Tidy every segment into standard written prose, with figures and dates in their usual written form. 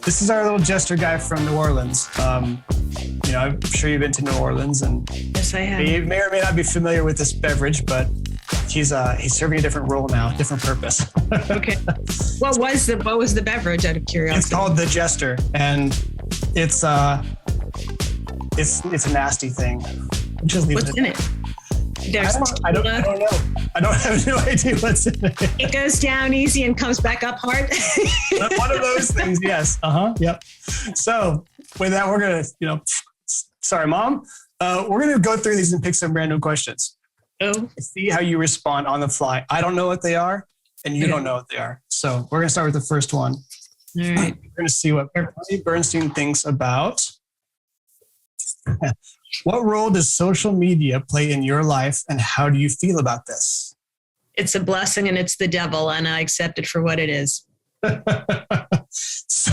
This is our little jester guy from New Orleans. I'm sure you've been to New Orleans, and yes, I have. You may or may not be familiar with this beverage, but he's serving a different role now, different purpose. Okay. What was the beverage, out of curiosity? It's called the Jester, and it's a nasty thing. Just leave What's in it? I don't know. I don't have no idea what's in it. It goes down easy and comes back up hard. One of those things, yes. Yep. So with that, we're gonna, sorry, Mom. We're gonna go through these and pick some random questions. Oh. See how you respond on the fly. I don't know what they are, and you don't know what they are. So we're gonna start with the first one. All right. We're gonna see what Bonnie Bernstein thinks about. What role does social media play in your life, and how do you feel about this? It's a blessing and it's the devil, and I accept it for what it is. Do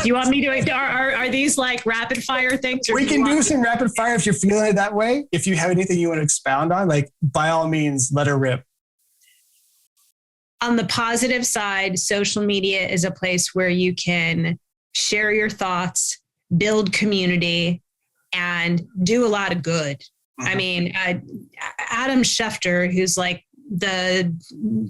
you want me to? Are these like rapid fire things? We can do some rapid fire if you're feeling it that way. If you have anything you want to expound on, like by all means, let her rip. On the positive side, social media is a place where you can share your thoughts, build community, and do a lot of good. I mean, Adam Schefter, who's like the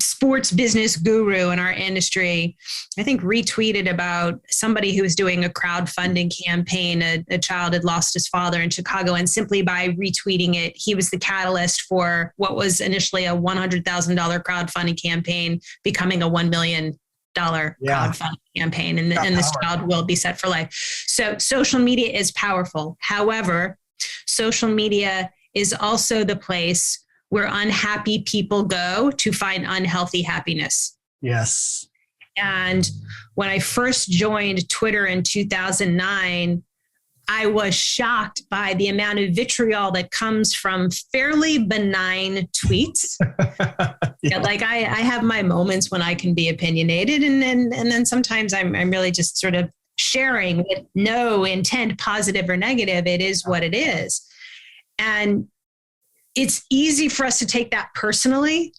sports business guru in our industry, I think retweeted about somebody who was doing a crowdfunding campaign. A child had lost his father in Chicago, and simply by retweeting it, he was the catalyst for what was initially a $100,000 crowdfunding campaign becoming a $1 million crowdfunding campaign, and this child will be set for life. So social media is powerful. However, social media is also the place where unhappy people go to find unhealthy happiness. Yes. And when I first joined Twitter in 2009, I was shocked by the amount of vitriol that comes from fairly benign tweets. Like I have my moments when I can be opinionated, and then sometimes I'm really just sort of sharing with no intent, positive or negative. It is what it is. And it's easy for us to take that personally.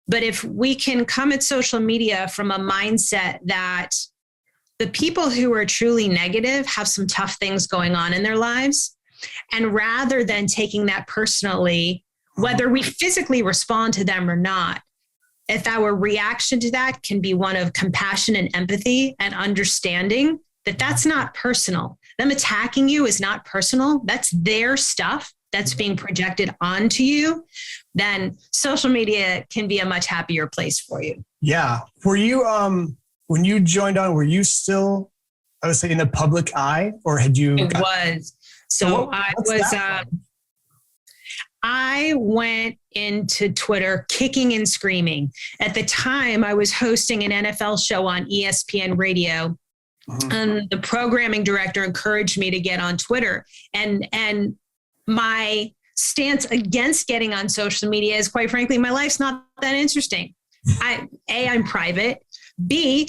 But if we can come at social media from a mindset that the people who are truly negative have some tough things going on in their lives, and rather than taking that personally, whether we physically respond to them or not, if our reaction to that can be one of compassion and empathy and understanding that that's not personal. Them attacking you is not personal. That's their stuff that's being projected onto you, then social media can be a much happier place for you. Yeah. Were you, when you joined on, were you still, I would say, in the public eye, or had you? It was. So I went into Twitter kicking and screaming. At the time, I was hosting an NFL show on ESPN radio. And the programming director encouraged me to get on Twitter. And my stance against getting on social media is, quite frankly, my life's not that interesting. I'm private. B,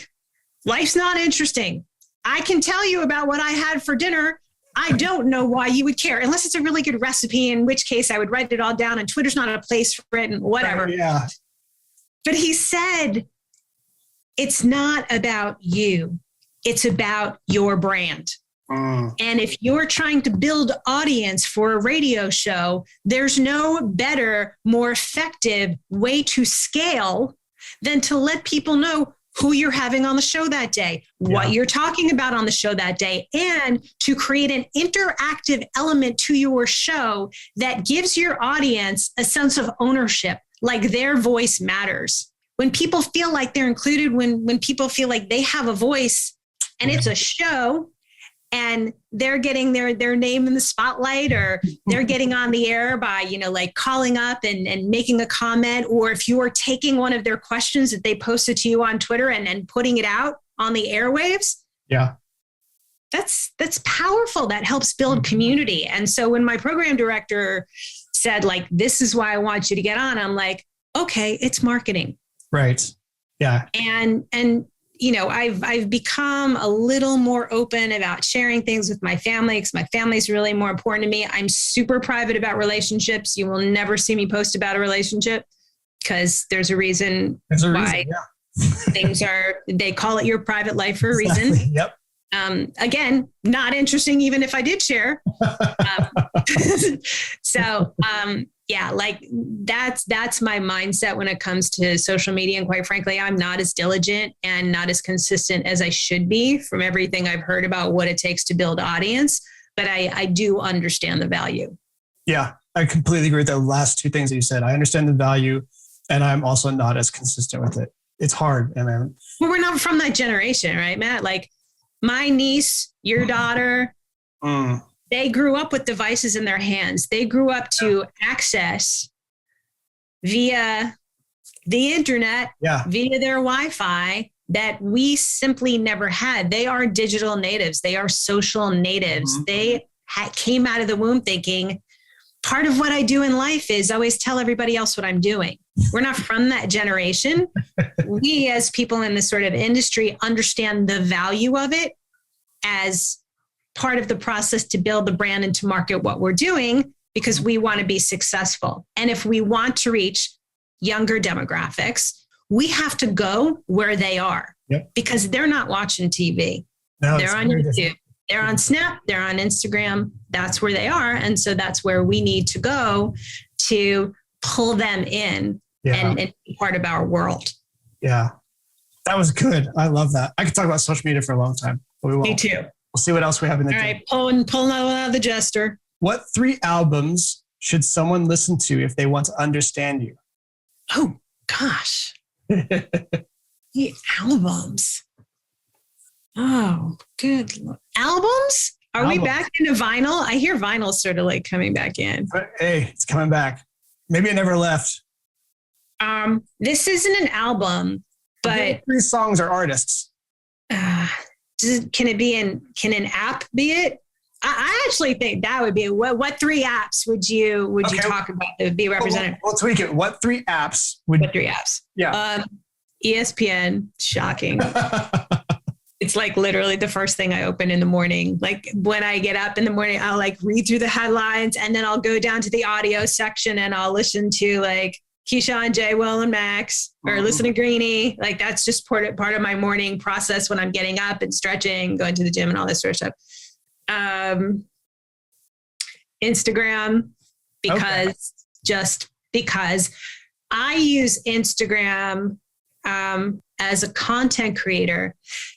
life's not interesting. I can tell you about what I had for dinner. I don't know why you would care, unless it's a really good recipe, in which case I would write it all down, and Twitter's not a place for it and whatever. Yeah. But he said, it's not about you. It's about your brand. And if you're trying to build audience for a radio show, there's no better, more effective way to scale than to let people know who you're having on the show that day, what you're talking about on the show that day, and to create an interactive element to your show that gives your audience a sense of ownership, like their voice matters. When people feel like they're included, when people feel like they have a voice and it's a show, and they're getting their name in the spotlight, or they're getting on the air by, like calling up and making a comment, or if you are taking one of their questions that they posted to you on Twitter and putting it out on the airwaves. Yeah. That's powerful. That helps build community. And so when my program director said, like, this is why I want you to get on, I'm like, okay, it's marketing. Right. Yeah. And I've become a little more open about sharing things with my family, because my family is really more important to me. I'm super private about relationships. You will never see me post about a relationship, because there's a reason why things are, they call it your private life for a reason. Yep. Again, not interesting, even if I did share. Yeah, like that's my mindset when it comes to social media. And quite frankly, I'm not as diligent and not as consistent as I should be from everything I've heard about what it takes to build audience. But I do understand the value. Yeah, I completely agree with the last two things that you said. I understand the value, and I'm also not as consistent with it. It's hard. And well, we're not from that generation, right, Matt? Like my niece, your daughter, they grew up with devices in their hands. They grew up to access via the internet, via their Wi-Fi that we simply never had. They are digital natives. They are social natives. Mm-hmm. They came out of the womb thinking, part of what I do in life is always tell everybody else what I'm doing. We're not from that generation. We, as people in this sort of industry, understand the value of it as part of the process to build the brand and to market what we're doing, because we want to be successful. And if we want to reach younger demographics, we have to go where they are, because they're not watching TV. No, they're on YouTube. Different. They're on Snap. They're on Instagram. That's where they are. And so that's where we need to go to pull them in and be part of our world. Yeah, that was good. I love that. I could talk about social media for a long time, but we won't. Me too. We'll see what else we have in the All right, pulling out of the jester. What 3 albums should someone listen to if they want to understand you? Oh, gosh. The albums. Oh, good. Albums? Are we back into vinyl? I hear vinyl sort of like coming back in. Hey, it's coming back. Maybe it never left. This isn't an album, but 3 songs or artists. Can an app be it? I actually think that would be what 3 apps would you talk about that would be represented? We'll tweak it. What 3 apps What 3 apps? Yeah. ESPN, shocking. It's like literally the first thing I open in the morning. Like when I get up in the morning, I'll like read through the headlines and then I'll go down to the audio section and I'll listen to like Keyshawn, J, Will, and Max, or listen to Greenie. Like that's just part of my morning process when I'm getting up and stretching, going to the gym and all this sort of stuff. Instagram, because I use Instagram as a content creator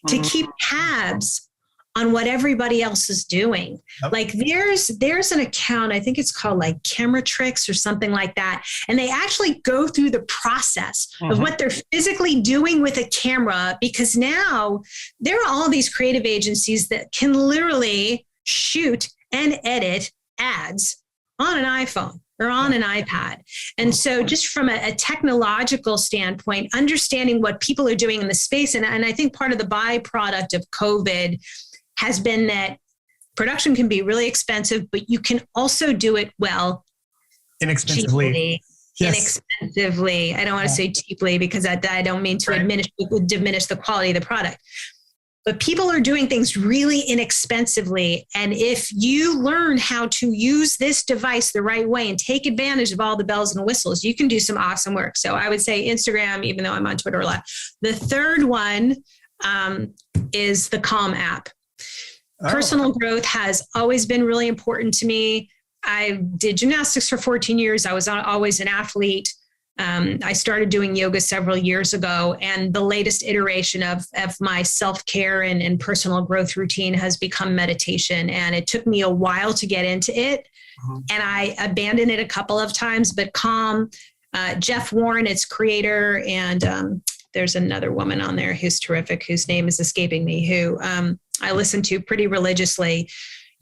to keep tabs on what everybody else is doing. Like there's an account, I think it's called like Camera Tricks or something like that. And they actually go through the process of what they're physically doing with a camera, because now there are all these creative agencies that can literally shoot and edit ads on an iPhone or on an iPad. And so just from a technological standpoint, understanding what people are doing in the space. And I think part of the byproduct of COVID has been that production can be really expensive, but you can also do it well. Inexpensively. Cheaply, inexpensively. I don't want to say cheaply because I don't mean to diminish the quality of the product. But people are doing things really inexpensively. And if you learn how to use this device the right way and take advantage of all the bells and whistles, you can do some awesome work. So I would say Instagram, even though I'm on Twitter a lot. The third one is the Calm app. Personal growth has always been really important to me. I did gymnastics for 14 years. I was always an athlete. I started doing yoga several years ago, and the latest iteration of my self-care and personal growth routine has become meditation. And it took me a while to get into it, and I abandoned it a couple of times. But Calm, Jeff Warren, its creator, and there's another woman on there who's terrific, whose name is escaping me, who I listen to pretty religiously.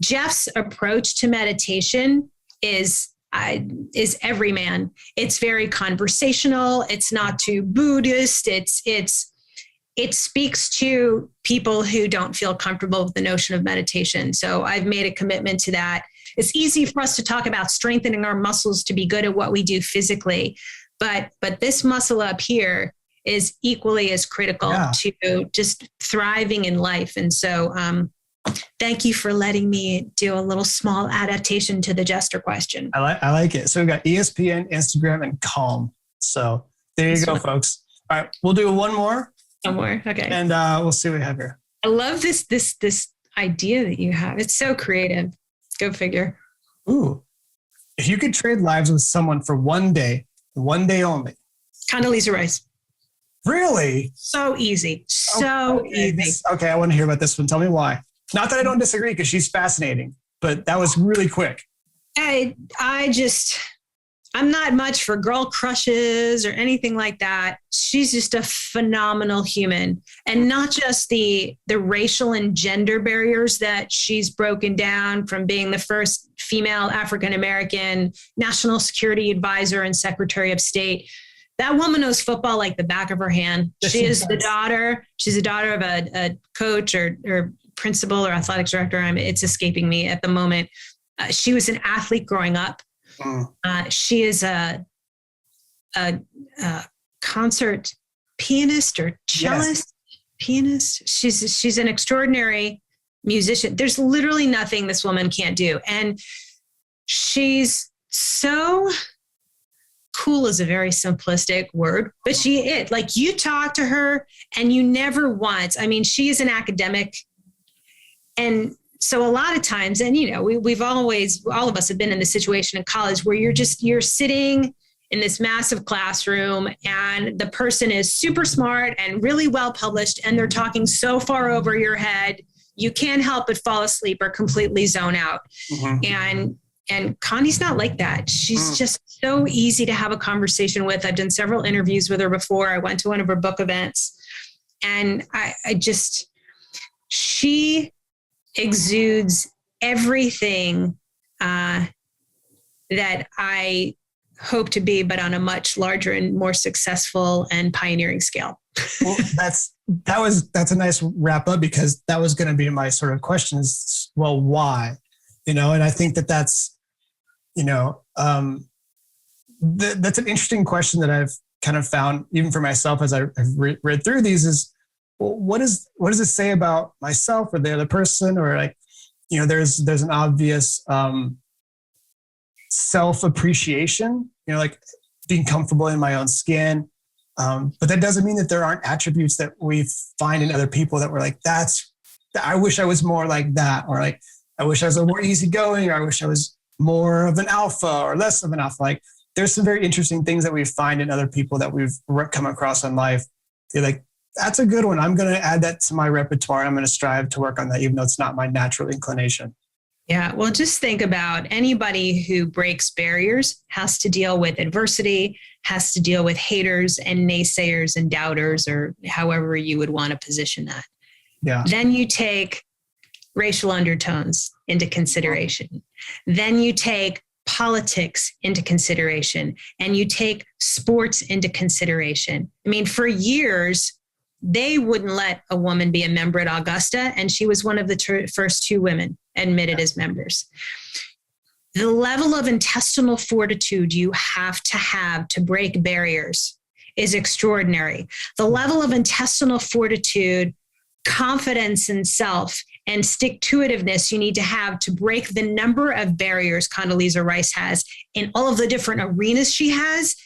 Jeff's approach to meditation is everyman. It's very conversational. It's not too Buddhist. It speaks to people who don't feel comfortable with the notion of meditation. So I've made a commitment to that. It's easy for us to talk about strengthening our muscles to be good at what we do physically, but this muscle up here is equally as critical to just thriving in life. And so, thank you for letting me do a little small adaptation to the jester question. I like it. So we've got ESPN, Instagram, and Calm. So there you go, folks. All right, we'll do one more. One more, okay. And we'll see what we have here. I love this idea that you have. It's so creative. Go figure. Ooh. If you could trade lives with someone for one day only. Condoleezza Rice. Really? So easy. So easy. Okay, I want to hear about this one. Tell me why. Not that I don't disagree, because she's fascinating, but that was really quick. I'm not much for girl crushes or anything like that. She's just a phenomenal human, and not just the racial and gender barriers that she's broken down, from being the first female African-American national security advisor and secretary of state. That woman knows football like the back of her hand. She's the daughter of a coach or principal or athletics director. It's escaping me at the moment. She was an athlete growing up. She is a concert pianist or cellist. Pianist. She's an extraordinary musician. There's literally nothing this woman can't do, and she's so cool is a very simplistic word, but like, you talk to her and you never once. I mean, she is an academic, and so a lot of times, and we've always, all of us have been in the situation in college where you're sitting in this massive classroom and the person is super smart and really well published, and they're talking so far over your head, you can't help but fall asleep or completely zone out. Mm-hmm. And Connie's not like that. She's just so easy to have a conversation with. I've done several interviews with her before. I went to one of her book events, and she exudes everything that I hope to be, but on a much larger and more successful and pioneering scale. Well, that's a nice wrap up, because that was going to be my sort of question is, well, why? And I think that's, that's an interesting question that I've kind of found even for myself as I've read through these is, well, what does it say about myself or the other person? Or like, there's an obvious self-appreciation, like being comfortable in my own skin. But that doesn't mean that there aren't attributes that we find in other people that we're like, I wish I was more like that, or like, I wish I was a more easygoing, or I wish I was more of an alpha or less of an alpha. Like, there's some very interesting things that we find in other people that we've come across in life. You're like, that's a good one. I'm going to add that to my repertoire. I'm going to strive to work on that, even though it's not my natural inclination. Yeah. Well, just think about anybody who breaks barriers has to deal with adversity, has to deal with haters and naysayers and doubters, or however you would want to position that. Yeah. Then you take racial undertones into consideration. Then you take politics into consideration, and you take sports into consideration. I mean, for years, they wouldn't let a woman be a member at Augusta, and she was one of the first two women admitted as members. The level of intestinal fortitude you have to break barriers is extraordinary. The level of intestinal fortitude, confidence in self, and stick-to-itiveness you need to break the number of barriers Condoleezza Rice has in all of the different arenas she has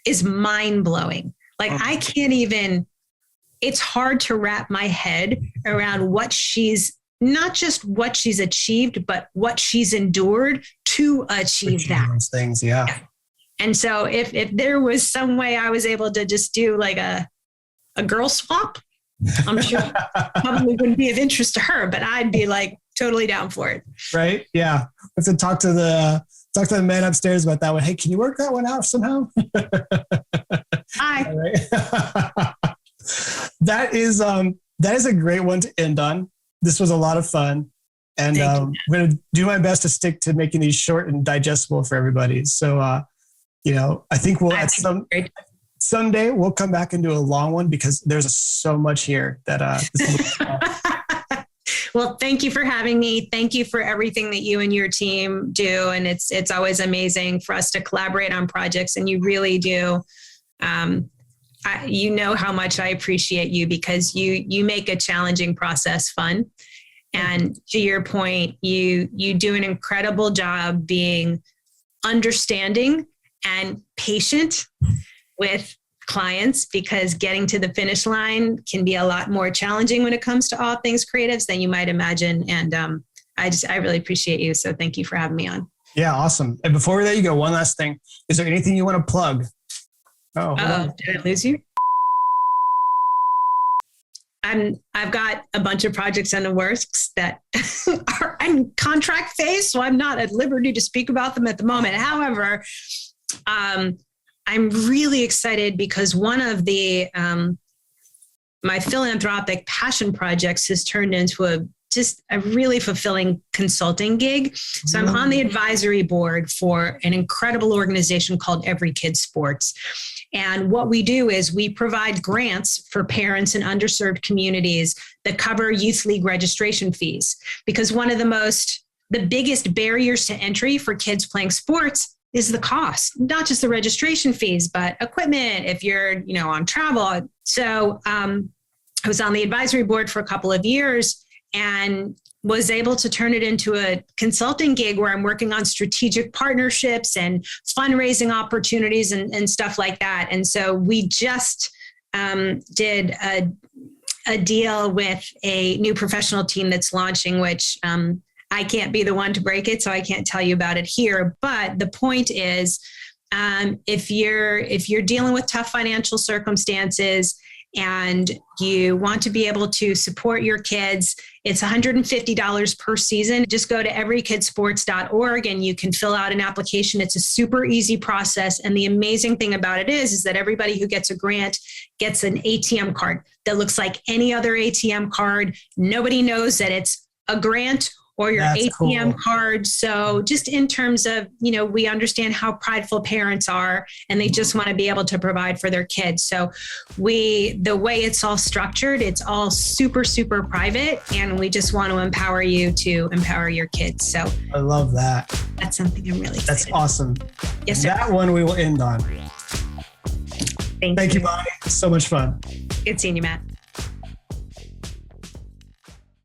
is mind-blowing. Like, I can't even, it's hard to wrap my head around not just what she's achieved, but what she's endured to achieve that. Those things, yeah. And so if there was some way I was able to just do like a girl swap, I'm sure probably wouldn't be of interest to her, but I'd be like totally down for it. Right? Yeah. I have to talk to the man upstairs about that one. Hey, can you work that one out somehow? Hi. Right. That is a great one to end on. This was a lot of fun. And I'm going to do my best to stick to making these short and digestible for everybody. So, I think someday we'll come back and do a long one, because there's so much here that Well, thank you for having me. Thank you for everything that you and your team do. And it's always amazing for us to collaborate on projects, and you really do. You know how much I appreciate you, because you make a challenging process fun. And to your point, you do an incredible job being understanding and patient with clients, because getting to the finish line can be a lot more challenging when it comes to all things creatives than you might imagine. And I really appreciate you. So thank you for having me on. Yeah, awesome. And before we let you go, one last thing. Is there anything you want to plug? Did I lose you? I've got a bunch of projects in the works that are in contract phase, so I'm not at liberty to speak about them at the moment. However, I'm really excited because one of the my philanthropic passion projects has turned into just a really fulfilling consulting gig. So I'm on the advisory board for an incredible organization called Every Kid Sports. And what we do is we provide grants for parents in underserved communities that cover youth league registration fees. Because one of the biggest barriers to entry for kids playing sports is the cost, not just the registration fees, but equipment, if you're, on travel. So I was on the advisory board for a couple of years and was able to turn it into a consulting gig where I'm working on strategic partnerships and fundraising opportunities and stuff like that. And so we just did a deal with a new professional team that's launching, which I can't be the one to break it, so I can't tell you about it here. But the point is, if you're dealing with tough financial circumstances and you want to be able to support your kids, it's $150 per season. Just go to everykidsports.org and you can fill out an application. It's a super easy process. And the amazing thing about it is that everybody who gets a grant gets an ATM card that looks like any other ATM card. Nobody knows that it's a grant or your That's ATM cool. card. So just in terms of, we understand how prideful parents are and they just want to be able to provide for their kids. So the way it's all structured, it's all super, super private. And we just want to empower you to empower your kids. So I love that. that's something I'm really excited That's awesome. Yes, sir. That one we will end on. Thank Thank you, Bonnie. So much fun. Good seeing you, Matt.